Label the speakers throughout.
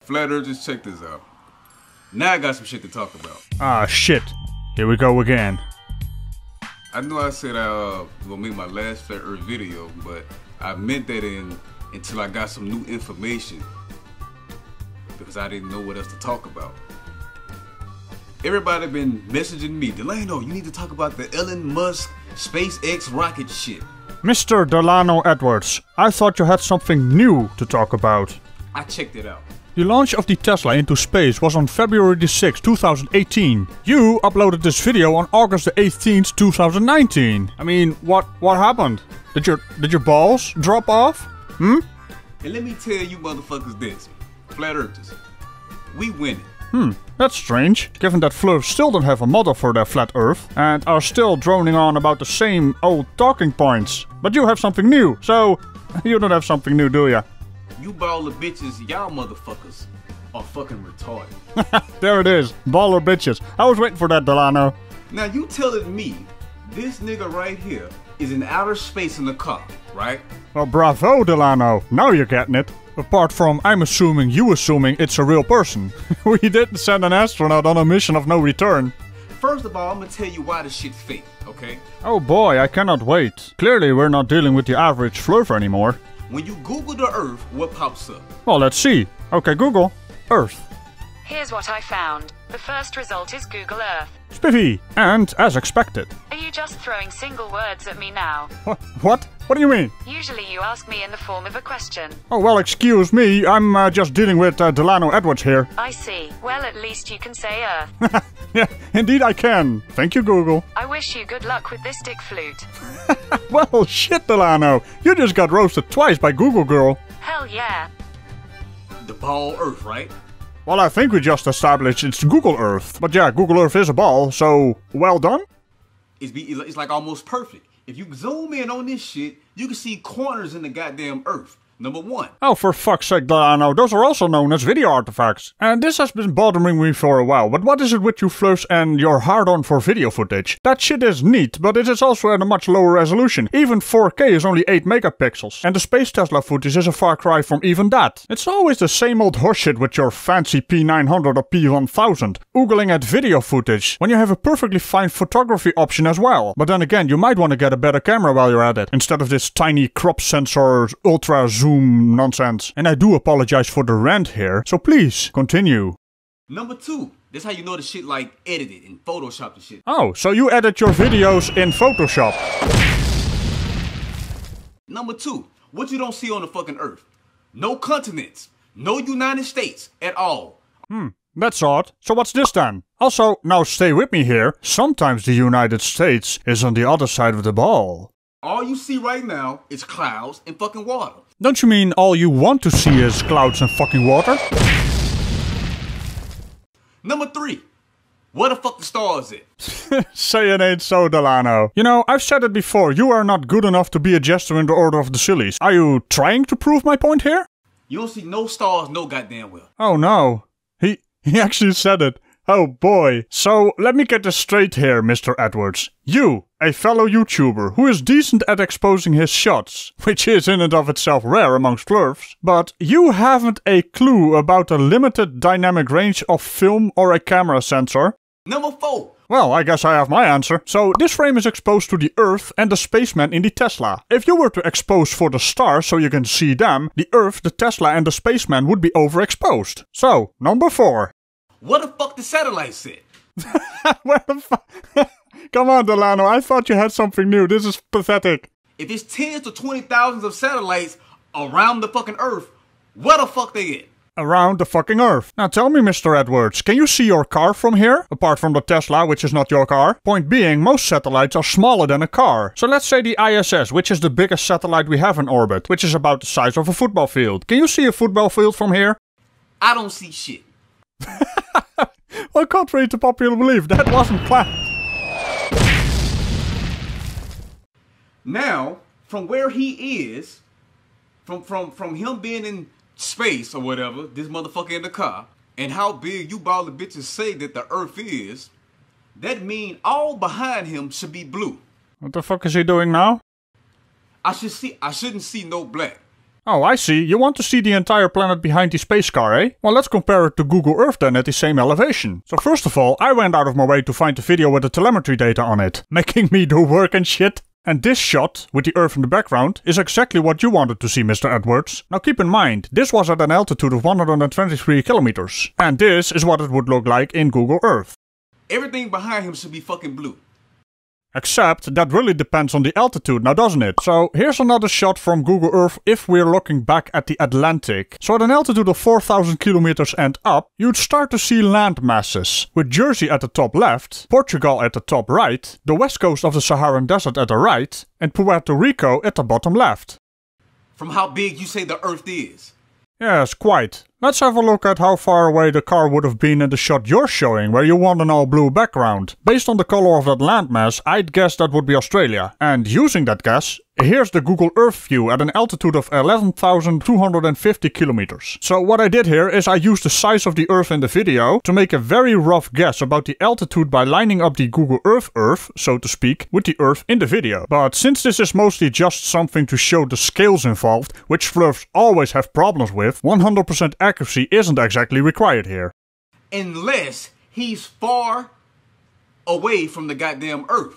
Speaker 1: Flat Earth, just check this out. Now I got some shit to talk about.
Speaker 2: Ah, shit. Here we go again.
Speaker 1: I know I said I was gonna make my last Flat Earth video, but I meant that until I got some new information. Because I didn't know what else to talk about. Everybody been messaging me, Delano, you need to talk about the Elon Musk SpaceX rocket shit.
Speaker 2: Mr. Delano Edwards, I thought you had something new to talk about.
Speaker 1: I checked it out.
Speaker 2: The launch of the Tesla into space was on February the 6th, 2018. You uploaded this video on August the 18th, 2019. I mean, what happened? Did your balls drop off? Hmm?
Speaker 1: And let me tell you motherfuckers this. Flat Earthers, we winning.
Speaker 2: That's strange, given that Flurfs still don't have a model for their flat Earth, and are still droning on about the same old talking points. But you have something new, so you don't have something new, do ya?
Speaker 1: You baller bitches, y'all motherfuckers are fucking retarded.
Speaker 2: There it is, baller bitches. I was waiting for that, Delano.
Speaker 1: Now you telling me this nigga right here is in outer space in the car, right?
Speaker 2: Well, bravo, Delano. Now you're getting it. Apart from I'm assuming you assuming it's a real person. We didn't send an astronaut on a mission of no return.
Speaker 1: First of all, I'm gonna tell you why this shit's fake, okay?
Speaker 2: Oh boy, I cannot wait. Clearly we're not dealing with the average Flurf anymore.
Speaker 1: When you Google the Earth, what pops up?
Speaker 2: Well, let's see. Okay, Google. Earth.
Speaker 3: Here's what I found. The first result is Google Earth.
Speaker 2: Spiffy. And as expected.
Speaker 3: Are you just throwing single words at me now?
Speaker 2: What? What do you mean?
Speaker 3: Usually you ask me in the form of a question.
Speaker 2: Oh, well, excuse me. I'm just dealing with Delano Edwards here.
Speaker 3: I see. Well, at least you can say Earth.
Speaker 2: Yeah, indeed I can. Thank you, Google.
Speaker 3: I wish you good luck with this dick flute.
Speaker 2: Well, shit, Delano. You just got roasted twice by Google Girl.
Speaker 3: Hell yeah.
Speaker 1: The ball Earth, right?
Speaker 2: Well, I think we just established it's Google Earth. But yeah, Google Earth is a ball, so well done.
Speaker 1: It's like almost perfect. If you zoom in on this shit, you can see corners in the goddamn Earth. Number one.
Speaker 2: Oh, for fuck's sake, Delano, those are also known as video artifacts. And this has been bothering me for a while, but what is it with you Flurfs and your hard-on for video footage? That shit is neat, but it is also at a much lower resolution. Even 4K is only 8 megapixels. And the Space Tesla footage is a far cry from even that. It's always the same old horseshit with your fancy P900 or P1000. Oogling at video footage, when you have a perfectly fine photography option as well. But then again, you might want to get a better camera while you're at it, instead of this tiny crop sensor ultra zoom nonsense. And I do apologize for the rant here, so please, continue.
Speaker 1: Number two, that's how you know the shit like edited and Photoshop and shit.
Speaker 2: Oh, so you edit your videos in Photoshop.
Speaker 1: Number two, what you don't see on the fucking Earth. No continents, no United States at all.
Speaker 2: That's odd. So what's this then? Also, now stay with me here, sometimes the United States is on the other side of the ball.
Speaker 1: All you see right now is clouds and fucking water.
Speaker 2: Don't you mean all you want to see is clouds and fucking water?
Speaker 1: Number three, where the fuck the stars at?
Speaker 2: Say it ain't so, Delano. You know, I've said it before, you are not good enough to be a jester in the Order of the Sillies. Are you trying to prove my point here?
Speaker 1: You don't see no stars no goddamn well.
Speaker 2: Oh no. He actually said it. Oh boy. So, let me get this straight here, Mr. Edwards. You, a fellow YouTuber who is decent at exposing his shots, which is in and of itself rare amongst Flurfs, but you haven't a clue about a limited dynamic range of film or a camera sensor.
Speaker 1: Number four.
Speaker 2: Well, I guess I have my answer. So, this frame is exposed to the Earth and the spaceman in the Tesla. If you were to expose for the stars so you can see them, the Earth, the Tesla and the spaceman would be overexposed. So, number 4.
Speaker 1: What the fuck the satellite said?
Speaker 2: Where the fuck? Come on, Delano, I thought you had something new. This is pathetic.
Speaker 1: If it's tens to 20,000s of satellites around the fucking Earth, where the fuck they at?
Speaker 2: Around the fucking Earth. Now tell me, Mr. Edwards, can you see your car from here? Apart from the Tesla, which is not your car. Point being, most satellites are smaller than a car. So let's say the ISS, which is the biggest satellite we have in orbit, which is about the size of a football field. Can you see a football field from here?
Speaker 1: I don't see shit.
Speaker 2: Well, contrary to popular belief, that wasn't planned.
Speaker 1: Now, from where he is, from him being in space or whatever, this motherfucker in the car, and how big you baller bitches say that the Earth is, that mean all behind him should be blue.
Speaker 2: What the fuck is he doing now?
Speaker 1: I shouldn't see no black.
Speaker 2: Oh, I see. You want to see the entire planet behind the space car, eh? Well, let's compare it to Google Earth then at the same elevation. So first of all, I went out of my way to find the video with the telemetry data on it, making me do work and shit. And this shot, with the Earth in the background, is exactly what you wanted to see, Mr. Edwards. Now keep in mind, this was at an altitude of 123 kilometers. And this is what it would look like in Google Earth.
Speaker 1: Everything behind him should be fucking blue.
Speaker 2: Except that really depends on the altitude now, doesn't it? So here's another shot from Google Earth if we're looking back at the Atlantic. So at an altitude of 4,000 kilometers and up, you'd start to see land masses, with Jersey at the top left, Portugal at the top right, the west coast of the Saharan Desert at the right, and Puerto Rico at the bottom left.
Speaker 1: From how big you say the Earth is.
Speaker 2: Yes, quite. Let's have a look at how far away the car would have been in the shot you're showing, where you want an all-blue background. Based on the color of that landmass, I'd guess that would be Australia. And using that guess, here's the Google Earth view at an altitude of 11,250 kilometers. So what I did here is I used the size of the Earth in the video to make a very rough guess about the altitude by lining up the Google Earth, so to speak, with the Earth in the video. But since this is mostly just something to show the scales involved, which flurfs always have problems with, 100% accuracy isn't exactly required here.
Speaker 1: Unless he's far away from the goddamn Earth.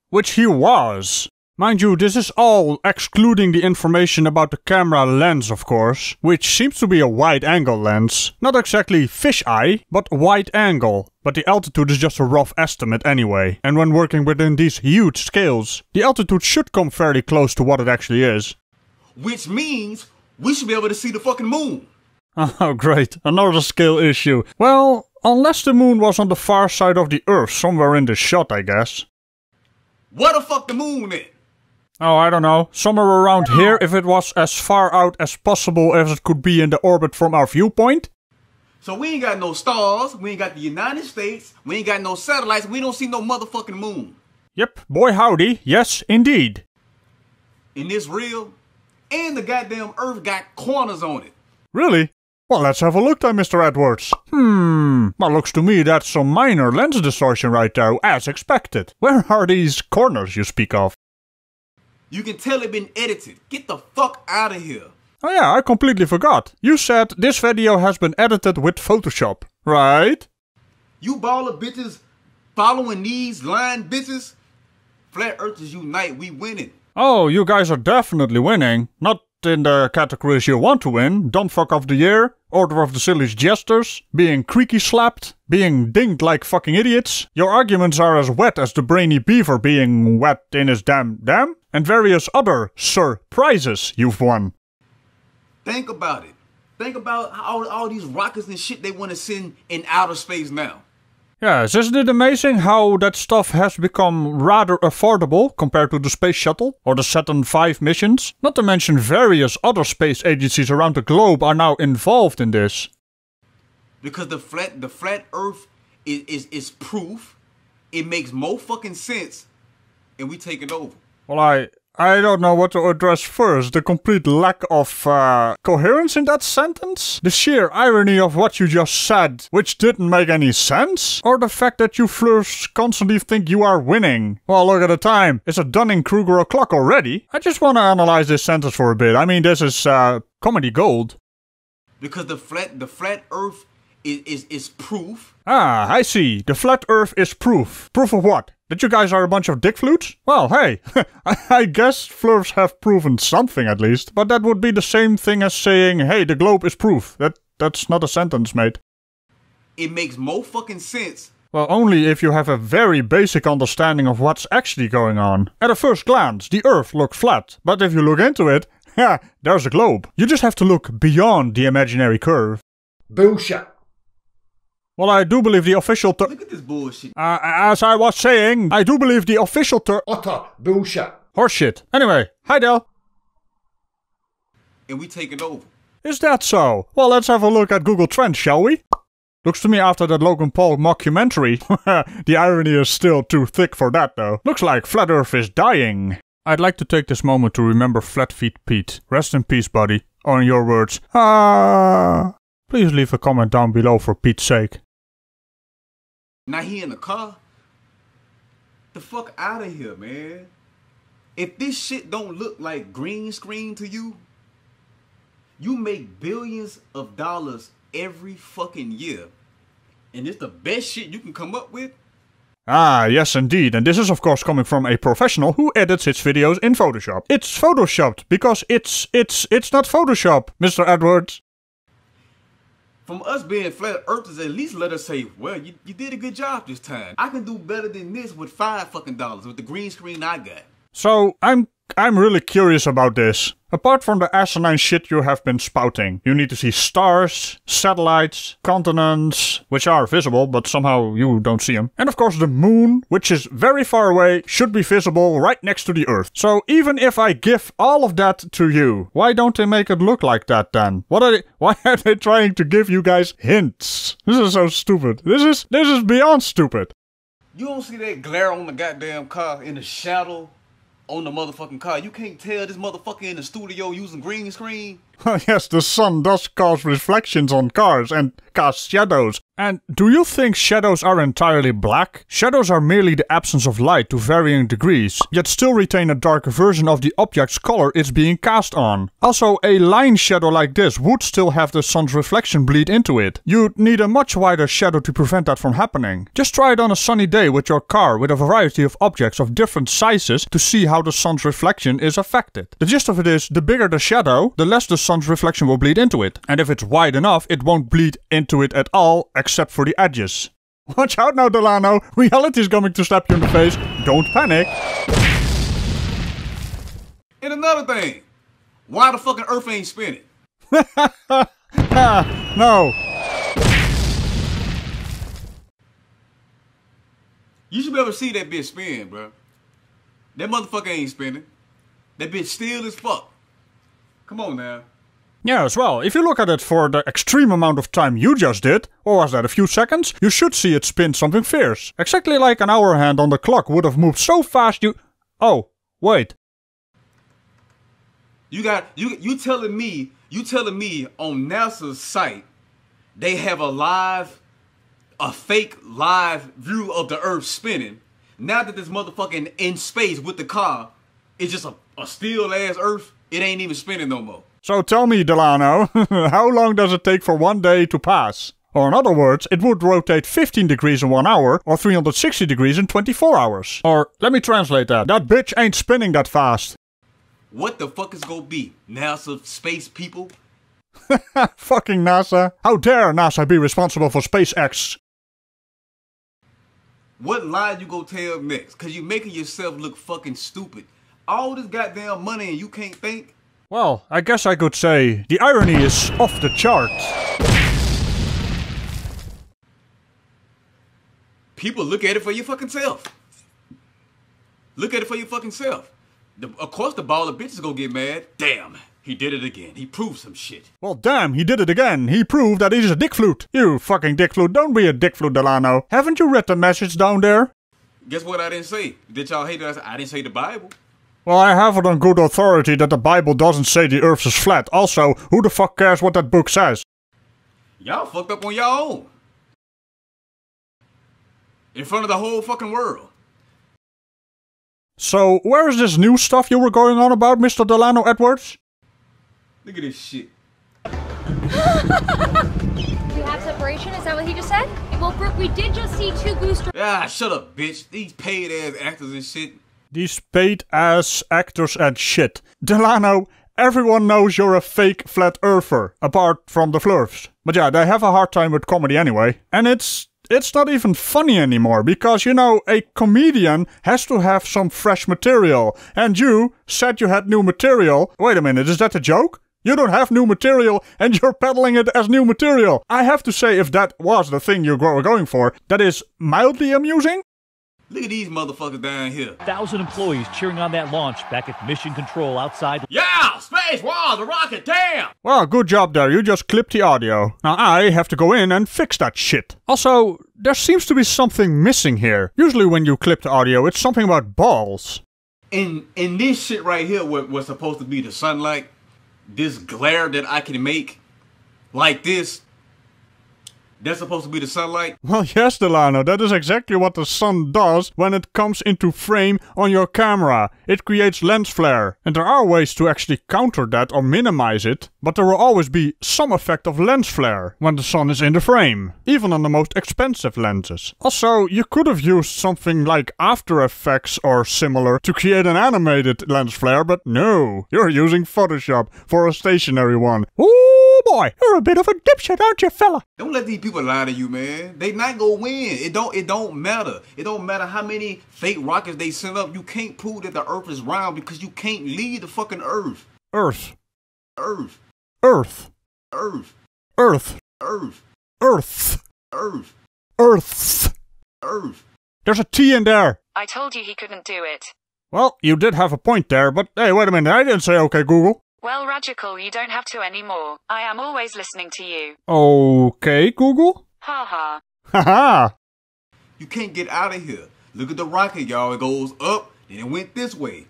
Speaker 2: Which he was. Mind you, this is all excluding the information about the camera lens, of course, which seems to be a wide-angle lens. Not exactly fisheye, but wide-angle. But the altitude is just a rough estimate anyway, and when working within these huge scales, the altitude should come fairly close to what it actually is.
Speaker 1: Which means we should be able to see the fucking moon.
Speaker 2: Oh great, another scale issue. Well, unless the moon was on the far side of the Earth, somewhere in this shot, I guess.
Speaker 1: Where the fuck the moon at?
Speaker 2: Oh, I don't know. Somewhere around here if it was as far out as possible as it could be in the orbit from our viewpoint.
Speaker 1: So we ain't got no stars, we ain't got the United States, we ain't got no satellites, we don't see no motherfucking moon.
Speaker 2: Yep, boy howdy, yes indeed.
Speaker 1: And this real? And the goddamn Earth got corners on it.
Speaker 2: Really? Well, let's have a look then, Mr. Edwards. Well, looks to me that's some minor lens distortion right there, as expected. Where are these corners you speak of?
Speaker 1: You can tell it been edited. Get the fuck out of here.
Speaker 2: Oh yeah, I completely forgot. You said this video has been edited with Photoshop, right?
Speaker 1: You baller bitches following these lying bitches? Flat Earthers unite, we winning.
Speaker 2: Oh, you guys are definitely winning. Not in the categories you want to win. Dumb fuck of the year, Order of the Sillies Jesters, being creaky slapped, being dinged like fucking idiots. Your arguments are as wet as the brainy beaver being wet in his damn, and various other surprises you've won.
Speaker 1: Think about it. Think about all these rockets and shit they want to send in outer space now.
Speaker 2: Yes, isn't it amazing how that stuff has become rather affordable compared to the space shuttle or the Saturn V missions? Not to mention various other space agencies around the globe are now involved in this.
Speaker 1: Because the flat Earth is proof. It makes more fucking sense, and we take it over.
Speaker 2: Well, I don't know what to address first. The complete lack of coherence in that sentence? The sheer irony of what you just said, which didn't make any sense? Or the fact that you flirts constantly think you are winning? Well, look at the time. It's a Dunning-Kruger o'clock already. I just want to analyze this sentence for a bit. I mean, this is comedy gold.
Speaker 1: Because the flat Earth is proof.
Speaker 2: Ah, I see. The flat Earth is proof. Proof of what? That you guys are a bunch of dick flutes? Well, hey, I guess flirts have proven something at least. But that would be the same thing as saying, hey, the globe is proof. That's not a sentence, mate.
Speaker 1: It makes more fucking sense.
Speaker 2: Well, only if you have a very basic understanding of what's actually going on. At a first glance, the Earth looks flat. But if you look into it, there's a globe. You just have to look beyond the imaginary curve.
Speaker 4: Bullshit.
Speaker 2: Well, I do believe the official
Speaker 1: Look at this bullshit.
Speaker 2: as I was saying, I do believe the official
Speaker 4: Utter bullshit.
Speaker 2: Horseshit. Anyway, hi Del.
Speaker 1: And we take it over.
Speaker 2: Is that so? Well, let's have a look at Google Trends, shall we? Looks to me after that Logan Paul mockumentary. The irony is still too thick for that though. Looks like Flat Earth is dying. I'd like to take this moment to remember Flat Feet Pete. Rest in peace, buddy. Or in your words, Please leave a comment down below for Pete's sake.
Speaker 1: Now he in the car? The fuck out of here, man. If this shit don't look like green screen to you, You make billions of dollars every fucking year. And it's the best shit you can come up with?
Speaker 2: Ah, yes indeed, and this is of course coming from a professional who edits his videos in Photoshop. It's photoshopped, because it's not Photoshop, Mr. Edwards.
Speaker 1: From us being flat earthers, at least let us say, well, you did a good job this time. I can do better than this with $5 fucking with the green screen I got.
Speaker 2: So, I'm really curious about this. Apart from the asinine shit you have been spouting, you need to see stars, satellites, continents, which are visible, but somehow you don't see them. And of course the moon, which is very far away, should be visible right next to the Earth. So even if I give all of that to you, why don't they make it look like that then? Why are they trying to give you guys hints? This is so stupid. This is beyond stupid.
Speaker 1: You don't see that glare on the goddamn car in the shadow? On the motherfucking car. You can't tell this motherfucker in the studio using green screen?
Speaker 2: Yes, the sun does cause reflections on cars and cast shadows. And do you think shadows are entirely black? Shadows are merely the absence of light to varying degrees, yet still retain a darker version of the object's color it's being cast on. Also, a line shadow like this would still have the sun's reflection bleed into it. You'd need a much wider shadow to prevent that from happening. Just try it on a sunny day with your car with a variety of objects of different sizes to see how the sun's reflection is affected. The gist of it is, the bigger the shadow, the less the sun's reflection will bleed into it. And if it's wide enough, it won't bleed into it at all, except for the edges. Watch out now, Delano! Reality is coming to slap you in the face. Don't panic.
Speaker 1: And another thing, why the fucking Earth ain't spinning?
Speaker 2: No.
Speaker 1: You should be able to see that bitch spin, bro. That motherfucker ain't spinning. That bitch still as fuck. Come on now.
Speaker 2: Yes, well, if you look at it for the extreme amount of time you just did, or was that a few seconds, you should see it spin something fierce. Exactly like an hour hand on the clock would have moved so fast you... Oh, wait.
Speaker 1: You telling me on NASA's site they have a fake live view of the Earth spinning. Now that this motherfucking in space with the car, it's just a still ass Earth. It ain't even spinning no more.
Speaker 2: So tell me, Delano, how long does it take for one day to pass? Or in other words, it would rotate 15 degrees in 1 hour, or 360 degrees in 24 hours. Or, let me translate that. That bitch ain't spinning that fast.
Speaker 1: What the fuck is gonna be? NASA space people?
Speaker 2: Fucking NASA. How dare NASA be responsible for SpaceX?
Speaker 1: What lie you gonna tell next? Cause you making yourself look fucking stupid. All this goddamn money and you can't think?
Speaker 2: Well, I guess I could say the irony is off the chart.
Speaker 1: People, look at it for your fucking self. Look at it for your fucking self. Of course the ball of bitches gonna get mad. Damn, he did it again. He proved some shit.
Speaker 2: Well, damn, he did it again. He proved that he's a dick flute. You fucking dick flute. Don't be a dick flute, Delano. Haven't you read the message down there?
Speaker 1: Guess what I didn't say? Did y'all hate us? I didn't say the Bible.
Speaker 2: Well, I have it on good authority that the Bible doesn't say the Earth is flat. Also, who the fuck cares what that book says?
Speaker 1: Y'all fucked up on y'all own. In front of the whole fucking world.
Speaker 2: So, where is this new stuff you were going on about, Mr. Delano Edwards?
Speaker 1: Look at this shit.
Speaker 5: We have separation? Is that what he just said? Well, Brooke, we did just see 2 goose...
Speaker 1: Ah, shut up, bitch. These paid ass actors and shit.
Speaker 2: These paid-ass actors and shit. Delano, everyone knows you're a fake flat earther, apart from the flurfs. But yeah, they have a hard time with comedy anyway. And it's not even funny anymore, because, you know, a comedian has to have some fresh material. And you said you had new material. Wait a minute, is that a joke? You don't have new material, and you're peddling it as new material. I have to say, if that was the thing you were going for, that is mildly amusing.
Speaker 1: Look at these motherfuckers down here.
Speaker 6: 1,000 employees cheering on that launch back at Mission Control outside.
Speaker 1: Yeah! Space! Wow, the rocket! Damn!
Speaker 2: Well, good job there. You just clipped the audio. Now I have to go in and fix that shit. Also, there seems to be something missing here. Usually when you clip the audio, it's something about balls.
Speaker 1: In this shit right here, what was supposed to be the sunlight, this glare that I can make like this That's supposed to be the sunlight?
Speaker 2: Well, yes, Delano, that is exactly what the sun does when it comes into frame on your camera. It creates lens flare. And there are ways to actually counter that or minimize it, but there will always be some effect of lens flare when the sun is in the frame, even on the most expensive lenses. Also, you could have used something like After Effects or similar to create an animated lens flare, but no, you're using Photoshop for a stationary one. Ooh boy, you're a bit of a dipshit, aren't you, fella?
Speaker 1: Don't let these people lie to you, man. They not gonna win. It don't matter. It don't matter how many fake rockets they send up. You can't prove that the Earth is round because you can't leave the fucking Earth.
Speaker 2: Earth.
Speaker 1: Earth.
Speaker 2: Earth.
Speaker 1: Earth.
Speaker 2: Earth.
Speaker 1: Earth.
Speaker 2: Earth.
Speaker 1: Earth.
Speaker 2: Earth.
Speaker 1: Earth.
Speaker 2: There's a T in there.
Speaker 3: I told you he couldn't do it.
Speaker 2: Well, you did have a point there, but hey, wait a minute, I didn't say okay, Google.
Speaker 3: Well, Ragical, you don't have to anymore. I am always listening to you.
Speaker 2: Okay, Google?
Speaker 3: Ha ha.
Speaker 2: Haha!
Speaker 1: You can't get out of here. Look at the rocket, y'all. It goes up, then it went this way.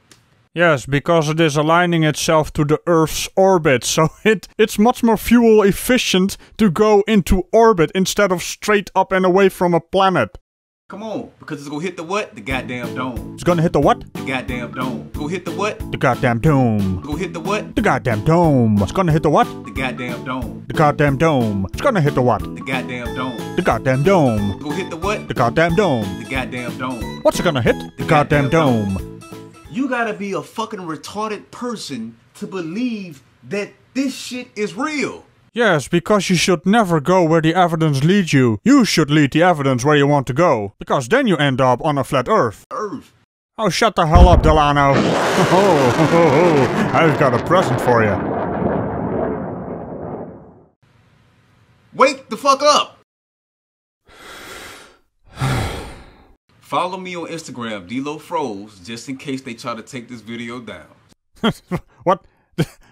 Speaker 2: Yes, because it is aligning itself to the Earth's orbit, so it's much more fuel efficient to go into orbit instead of straight up and away from a planet.
Speaker 1: Come on, because it's gonna hit the what? The goddamn dome.
Speaker 2: It's gonna hit the what?
Speaker 1: The goddamn dome. Go hit the what?
Speaker 2: The goddamn dome.
Speaker 1: Go hit the what?
Speaker 2: The goddamn dome. It's gonna hit the what?
Speaker 1: The goddamn dome.
Speaker 2: The goddamn dome. It's gonna hit the what?
Speaker 1: The goddamn dome.
Speaker 2: The goddamn dome.
Speaker 1: Go hit the what?
Speaker 2: The goddamn dome.
Speaker 1: The goddamn dome.
Speaker 2: What's it gonna hit? The goddamn dome.
Speaker 1: You gotta be a fucking retarded person to believe that this shit is real.
Speaker 2: Yes, because you should never go where the evidence leads you. You should lead the evidence where you want to go. Because then you end up on a flat Earth.
Speaker 1: Earth.
Speaker 2: Oh, shut the hell up, Delano. Oh, I've got a present for you.
Speaker 1: Wake the fuck up! Follow me on Instagram, DLoFroze, just in case they try to take this video down.
Speaker 2: What?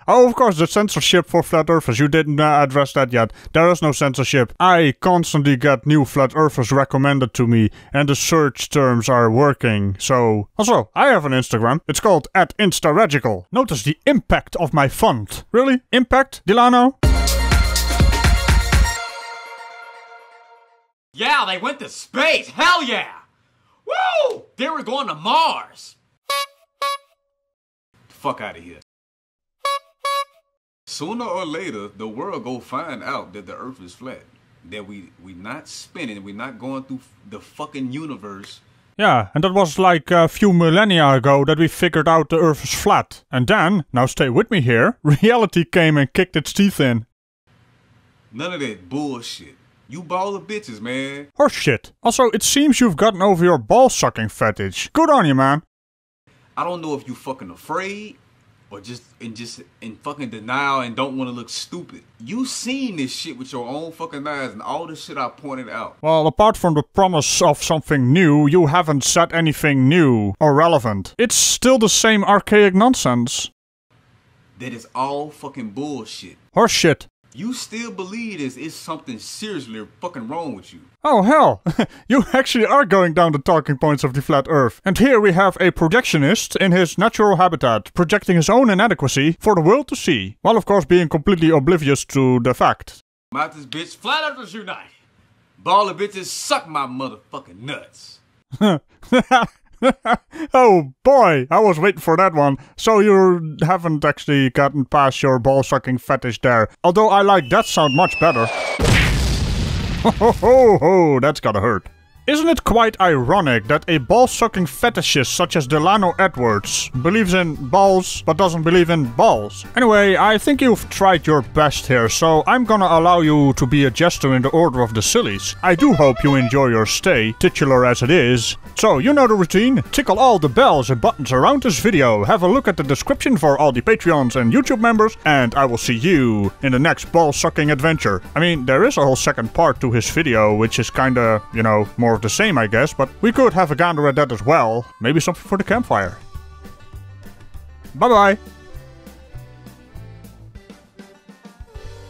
Speaker 2: Oh, of course, the censorship for flat earthers. You didn't address that yet. There is no censorship. I constantly get new flat earthers recommended to me, and the search terms are working. So, also, I have an Instagram. It's called @InstaRagical. Notice the impact of my font. Really? Impact, Delano?
Speaker 1: Yeah, they went to space. Hell yeah! Woo! They were going to Mars. Fuck out of here. Sooner or later, the world go find out that the Earth is flat. That we not spinning, we not going through the fucking universe.
Speaker 2: Yeah, and that was like a few millennia ago that we figured out the Earth is flat. And then, now stay with me here, reality came and kicked its teeth in.
Speaker 1: None of that bullshit. You baller bitches, man.
Speaker 2: Horse shit. Also, it seems you've gotten over your ball-sucking fetish. Good on you, man.
Speaker 1: I don't know if you fucking afraid or just in fucking denial and don't want to look stupid. You seen this shit with your own fucking eyes and all the shit I pointed out.
Speaker 2: Well, apart from the promise of something new, you haven't said anything new or relevant. It's still the same archaic nonsense.
Speaker 1: That is all fucking bullshit.
Speaker 2: Horse shit.
Speaker 1: You still believe this is something seriously fucking wrong with you.
Speaker 2: Oh hell, you actually are going down the talking points of the flat earth. And here we have a projectionist in his natural habitat, projecting his own inadequacy for the world to see, while of course being completely oblivious to the fact.
Speaker 1: I'm out this bitch, Flat Earthers Unite. Baller bitches suck my motherfucking nuts.
Speaker 2: Oh boy, I was waiting for that one. So you haven't actually gotten past your ball-sucking fetish there. Although I like that sound much better. Ho ho ho, that's gotta hurt. Isn't it quite ironic that a ball-sucking fetishist such as Delano Edwards believes in balls but doesn't believe in balls? Anyway, I think you've tried your best here, so I'm gonna allow you to be a jester in the Order of the Sillies. I do hope you enjoy your stay, titular as it is. So, you know the routine. Tickle all the bells and buttons around this video, have a look at the description for all the Patreons and YouTube members, and I will see you in the next ball-sucking adventure. I mean, there is a whole second part to his video, which is kinda, you know, more of the same, I guess, but we could have a gander at that as well. Maybe something for the campfire. Bye-bye.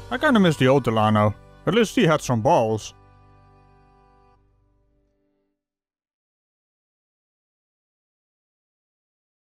Speaker 2: I kinda miss the old Delano. At least he had some balls.